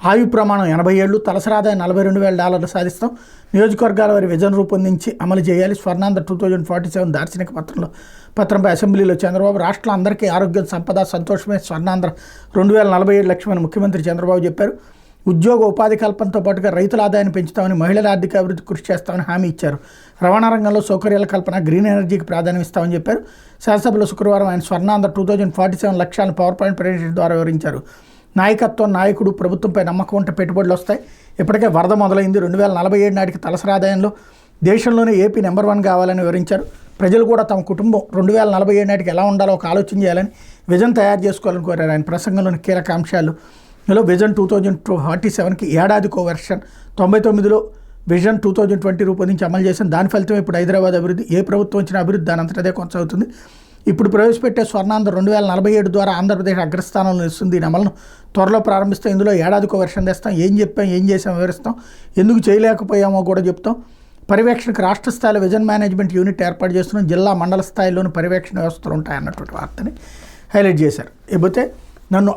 ఆయు ప్రమాణం 80 ఏళ్ళు, తలసరి ఆదాయం $42,000 సాధిస్తాం, నియోజకవర్గాల వారి విజన్ రూపొందించి అమలు చేయాలి, స్వర్ణాంధ్ర 2047 దార్శనిక పత్రంపై అసెంబ్లీలో చంద్రబాబు. రాష్ట్రంలో అందరికీ ఆరోగ్యం, సంపద, సంతోషమే స్వర్ణాంధ్ర 2047 లక్ష్యమని ముఖ్యమంత్రి చంద్రబాబు చెప్పారు. ఉద్యోగ ఉపాధి కల్పనతో పాటుగా రైతుల ఆదాయాన్ని పెంచుతామని, మహిళల ఆర్థిక అభివృద్ధి కృషి చేస్తామని హామీ ఇచ్చారు. రవాణా రంగంలో సౌకర్యాల కల్పన, గ్రీన్ ఎనర్జీకి ప్రాధాన్యం ఇస్తామని చెప్పారు. శాసనసభలో శుక్రవారం ఆయన స్వర్ణాంధ్ర 2047 లక్ష్యాలను పవర్ పాయింట్ ప్రజెంటేషన్ ద్వారా వివరించారు. నాయకత్వం, నాయకుడు, ప్రభుత్వంపై నమ్మకం ఉంటే పెట్టుబడులు వస్తాయి. ఇప్పటికే వరద మొదలైంది. 2047 నాటికి తలసరి ఆదాయంలో దేశంలోనే ఏపీ నెంబర్ 1 కావాలని వివరించారు. ప్రజలు కూడా తమ కుటుంబం 2047 నాటికి ఎలా ఉండాలో ఒక ఆలోచన చేయాలని, విజన్ తయారు చేసుకోవాలని కోరారు. ఆయన ప్రసంగంలోని కీలక అంశాలు విజన్ 2047కి ఏడాదికో వెర్షన్, 99లో విజన్ 2020 రూపొందించి అమలు చేశాం. దాని ఫలితం ఇప్పుడు హైదరాబాద్ అభివృద్ధి. ఏ ప్రభుత్వం వచ్చిన అభివృద్ధి దాని అంతటదే కొనసాగుతుంది. ఇప్పుడు ప్రవేశపెట్టే స్వర్ణాంధ్ర 2047 ద్వారా ఆంధ్రప్రదేశ్ అగ్రస్థానంలో నిలుస్తుంది. దీని అమలును త్వరలో ప్రారంభిస్తాం. ఇందులో ఏడాదికో వెర్షన్ తెస్తాం. ఏం చెప్పాం, ఏం చేసాం వివరిస్తాం, ఎందుకు చేయలేకపోయామో కూడా చెప్తాం. పర్యవేక్షణకు రాష్ట్ర స్థాయిలో విజన్ మేనేజ్మెంట్ యూనిట్ ఏర్పాటు చేస్తున్నాం. జిల్లా, మండల స్థాయిలోని పర్యవేక్షణ వ్యవస్థలు ఉంటాయన్నటువంటి వార్తని హైలైట్ చేశారు. ఇకపోతే నన్ను